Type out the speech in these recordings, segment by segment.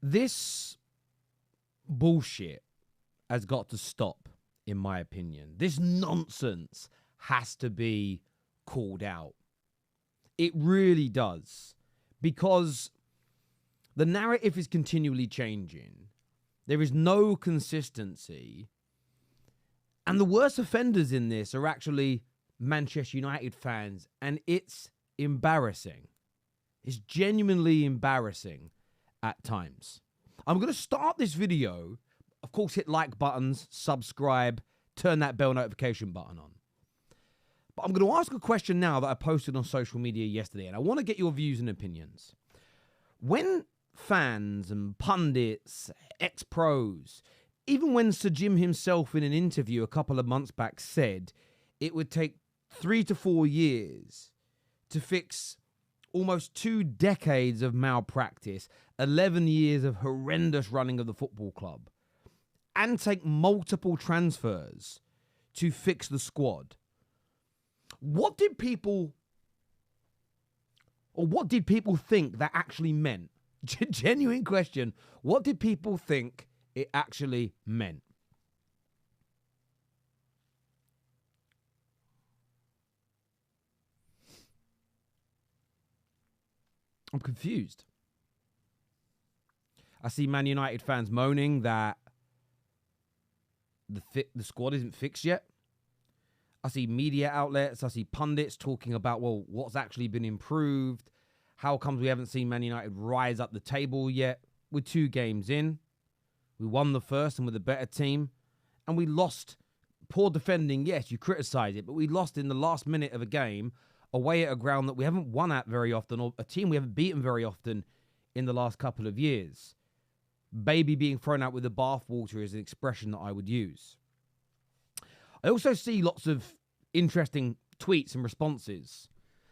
This bullshit has got to stop, in my opinion. This nonsense has to be called out. It really does. Because the narrative is continually changing. There is no consistency. And the worst offenders in this are actually Manchester United fans. And it's embarrassing. It's genuinely embarrassing at times. I'm going to start this video. Of course, hit like buttons, subscribe, turn that bell notification button on. But I'm going to ask a question now that I posted on social media yesterday, and I want to get your views and opinions. When fans and pundits, ex-pros, even when Sir Jim himself in an interview a couple of months back said it would take 3 to 4 years to fix almost 2 decades of malpractice, 11 years of horrendous running of the football club, and take multiple transfers to fix the squad. What did people think that actually meant? Genuine question. What did people think it actually meant? I'm confused. I see Man United fans moaning that the squad isn't fixed yet. I see media outlets, I see pundits talking about, well, what's actually been improved? How comes we haven't seen Man United rise up the table yet? We're 2 games in. We won the first and with a better team. And we lost. Poor defending, yes, you criticise it, but we lost in the last minute of a game away at a ground that we haven't won at very often, or a team we haven't beaten very often in the last couple of years. Baby being thrown out with the bathwater is an expression that I would use. I also see lots of interesting tweets and responses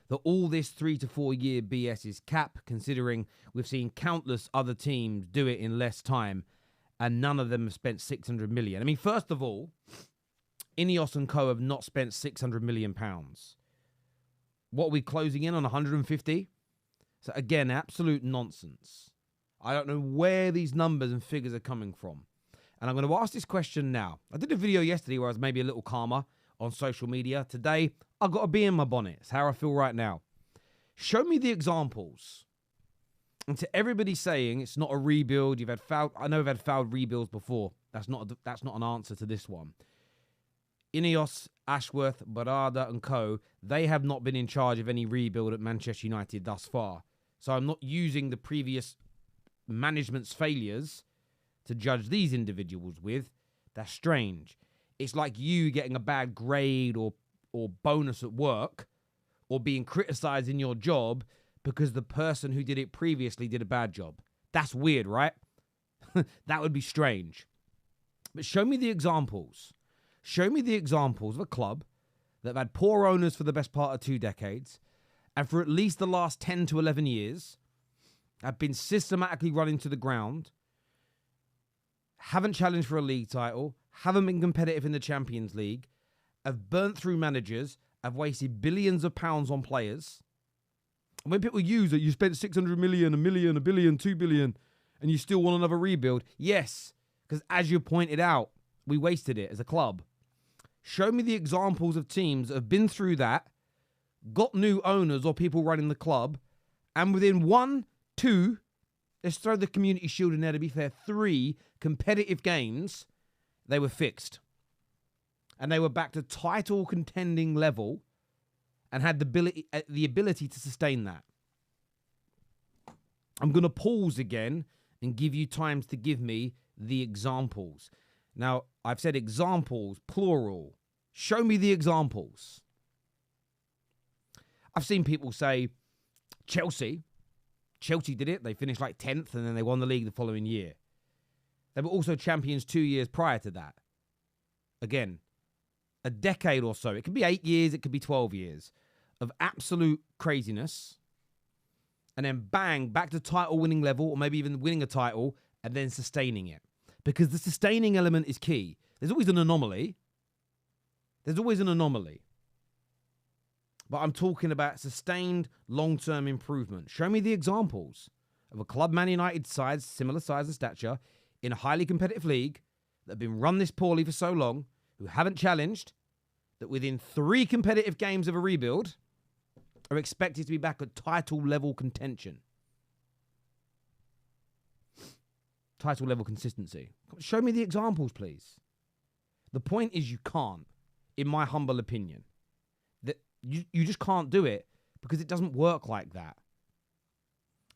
that all this 3 to 4 year BS is cap, considering we've seen countless other teams do it in less time and none of them have spent 600 million. I mean, first of all, Ineos and Co have not spent 600 million pounds. What are we closing in on, 150? So again, absolute nonsense. I don't know where these numbers and figures are coming from. And I'm going to ask this question now. I did a video yesterday where I was maybe a little calmer on social media. Today, I've got a bee in my bonnet. It's how I feel right now. Show me the examples. And to everybody saying it's not a rebuild, you've had fouled. I know I've had fouled rebuilds before. That's not an answer to this one. Ineos, Ashworth, Barada and Co, they have not been in charge of any rebuild at Manchester United thus far. So I'm not using the previous management's failures to judge these individuals with. That's strange. It's like you getting a bad grade or bonus at work or being criticised in your job because the person who did it previously did a bad job. That's weird, right? That would be strange. But show me the examples. Show me the examples of a club that have had poor owners for the best part of 2 decades and for at least the last 10 to 11 years have been systematically run into the ground, haven't challenged for a league title, haven't been competitive in the Champions League, have burnt through managers, have wasted billions of pounds on players. And when people use that you spent 600 million, a million, a billion, 2 billion, and you still want another rebuild, yes, because as you pointed out, we wasted it as a club. Show me the examples of teams that have been through that, got new owners or people running the club, and within 1, 2, let's throw the Community Shield in there to be fair, 3 competitive games, they were fixed. And they were back to title contending level and had the ability to sustain that. I'm going to pause again and give you time to give me the examples. Now, I've said examples, plural. Show me the examples. I've seen people say, Chelsea did it. They finished like 10th and then they won the league the following year. They were also champions 2 years prior to that. Again, a decade or so. It could be 8 years, it could be 12 years of absolute craziness. And then bang, back to title winning level, or maybe even winning a title and then sustaining it. Because the sustaining element is key. There's always an anomaly. But I'm talking about sustained long-term improvement. Show me the examples of a club, Man United size, similar size and stature, in a highly competitive league that have been run this poorly for so long, who haven't challenged, that within 3 competitive games of a rebuild are expected to be back at title level contention. Title level consistency. Show me the examples, please. The point is you can't, in my humble opinion. That you just can't do it because it doesn't work like that.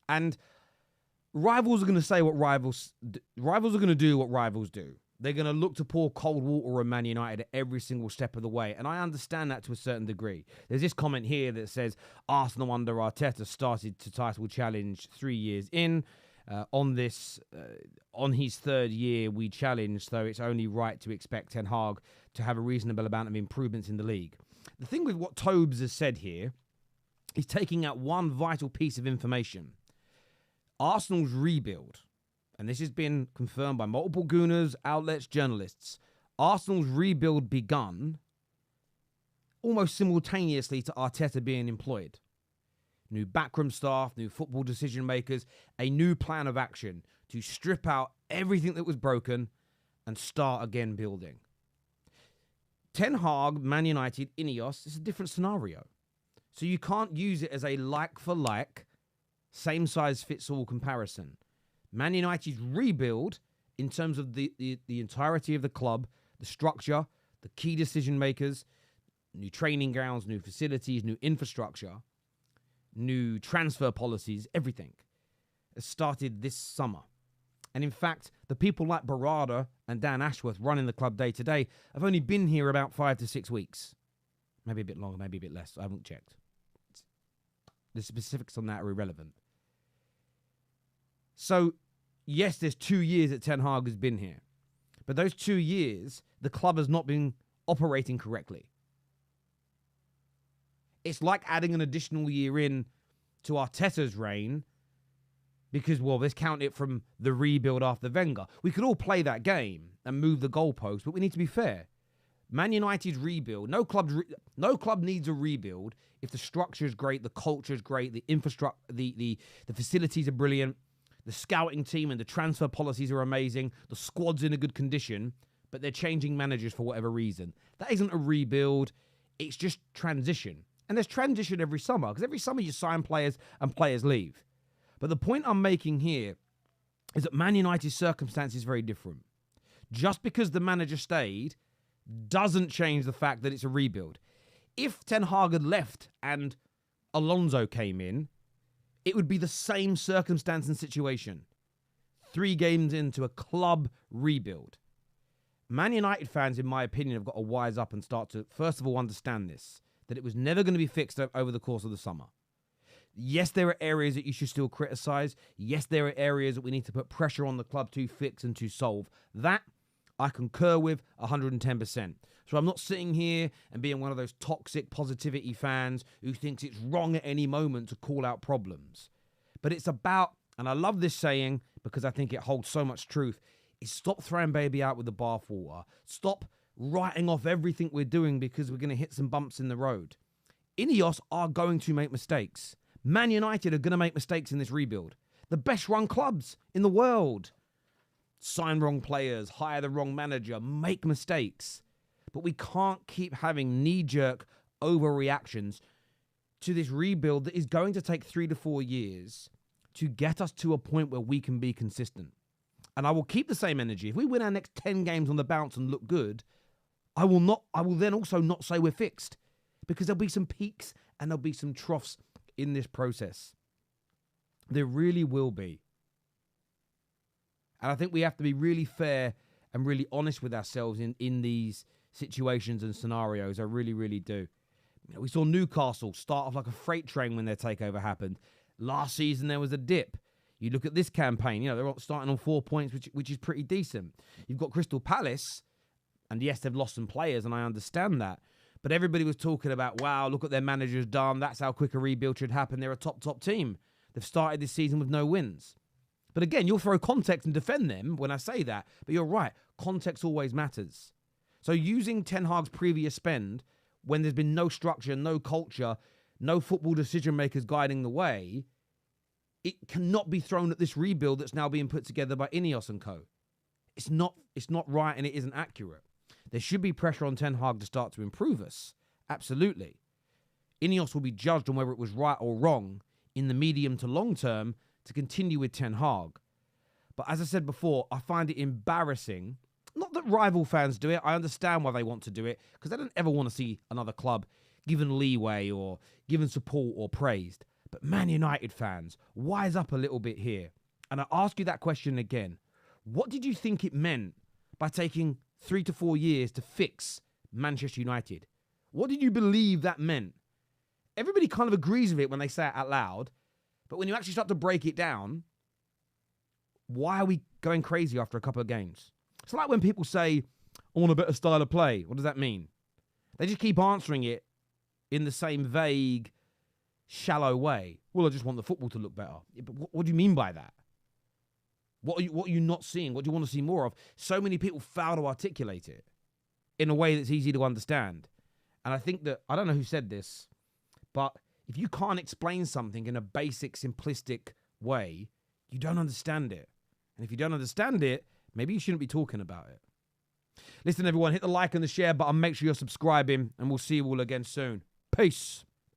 And rivals are going to say what rivals are going to do what rivals do. They're going to look to pour cold water on Man United at every single step of the way. And I understand that to a certain degree. There's this comment here that says Arsenal under Arteta started to title challenge 3 years in. On his 3rd year, we challenged, so it's only right to expect Ten Hag to have a reasonable amount of improvements in the league. The thing with what Tobes has said here, he's taking out one vital piece of information. Arsenal's rebuild, and this has been confirmed by multiple Gooners, outlets, journalists. Arsenal's rebuild begun almost simultaneously to Arteta being employed. New backroom staff, new football decision makers, a new plan of action to strip out everything that was broken and start again building. Ten Hag, Man United, Ineos is a different scenario. So you can't use it as a like-for-like, same-size-fits-all comparison. Man United's rebuild, in terms of the entirety of the club, the structure, the key decision makers, new training grounds, new facilities, new infrastructure, new transfer policies, everything has started this summer. And in fact, the people like Barada and Dan Ashworth running the club day to day have only been here about 5 to 6 weeks. Maybe a bit longer, maybe a bit less. I haven't checked. The specifics on that are irrelevant. So, yes, there's 2 years that Ten Hag has been here. But those 2 years, the club has not been operating correctly. It's like adding an additional year in to Arteta's reign because, well, let's count it from the rebuild after Wenger. We could all play that game and move the goalposts, but we need to be fair. Man United's rebuild, no club needs a rebuild if the structure is great, the culture is great, the infrastructure, the facilities are brilliant, the scouting team and the transfer policies are amazing, the squad's in a good condition, but they're changing managers for whatever reason. That isn't a rebuild. It's just transition. And there's transition every summer, because every summer you sign players and players leave. But the point I'm making here is that Man United's circumstance is very different. Just because the manager stayed doesn't change the fact that it's a rebuild. If Ten Hag had left and Alonso came in, it would be the same circumstance and situation. 3 games into a club rebuild. Man United fans, in my opinion, have got to wise up and start to, first of all, understand this. That it was never going to be fixed over the course of the summer. Yes, there are areas that you should still criticise. Yes, there are areas that we need to put pressure on the club to fix and to solve. That I concur with 110%. So I'm not sitting here and being one of those toxic positivity fans who thinks it's wrong at any moment to call out problems. But it's about, and I love this saying because I think it holds so much truth, is stop throwing baby out with the bathwater. Stop writing off everything we're doing because we're going to hit some bumps in the road. Ineos are going to make mistakes. Man United are going to make mistakes in this rebuild. The best run clubs in the world. Sign wrong players, hire the wrong manager, make mistakes. But we can't keep having knee-jerk overreactions to this rebuild that is going to take 3 to 4 years to get us to a point where we can be consistent. And I will keep the same energy. If we win our next 10 games on the bounce and look good, I will then also not say we're fixed, because there'll be some peaks and there'll be some troughs in this process. There really will be. And I think we have to be really fair and really honest with ourselves in these situations and scenarios. I really, really do. You know, we saw Newcastle start off like a freight train when their takeover happened. Last season, there was a dip. You look at this campaign, they're starting on 4 points, which is pretty decent. You've got Crystal Palace, and yes, they've lost some players, and I understand that. But everybody was talking about, wow, look at their manager's done. That's how quick a rebuild should happen. They're a top team. They've started this season with no wins. But again, you'll throw context and defend them when I say that. But you're right. Context always matters. So using Ten Hag's previous spend, when there's been no structure, no culture, no football decision makers guiding the way, it cannot be thrown at this rebuild that's now being put together by Ineos and co. It's not right, and it isn't accurate. There should be pressure on Ten Hag to start to improve us. Absolutely. Ineos will be judged on whether it was right or wrong in the medium to long term to continue with Ten Hag. But as I said before, I find it embarrassing. Not that rival fans do it. I understand why they want to do it, because they don't ever want to see another club given leeway or given support or praised. But Man United fans, wise up a little bit here. And I ask you that question again. What did you think it meant by taking 3 to 4 years to fix Manchester United? What did you believe that meant? Everybody kind of agrees with it when they say it out loud. But when you actually start to break it down, why are we going crazy after a couple of games? It's like when people say, I want a better style of play. What does that mean? They just keep answering it in the same vague, shallow way. Well, I just want the football to look better. Yeah, but what do you mean by that? What are you not seeing? What do you want to see more of? So many people fail to articulate it in a way that's easy to understand. And I think that, I don't know who said this, but if you can't explain something in a basic, simplistic way, you don't understand it. And if you don't understand it, maybe you shouldn't be talking about it. Listen, everyone, hit the like and the share button. Make sure you're subscribing, and we'll see you all again soon. Peace.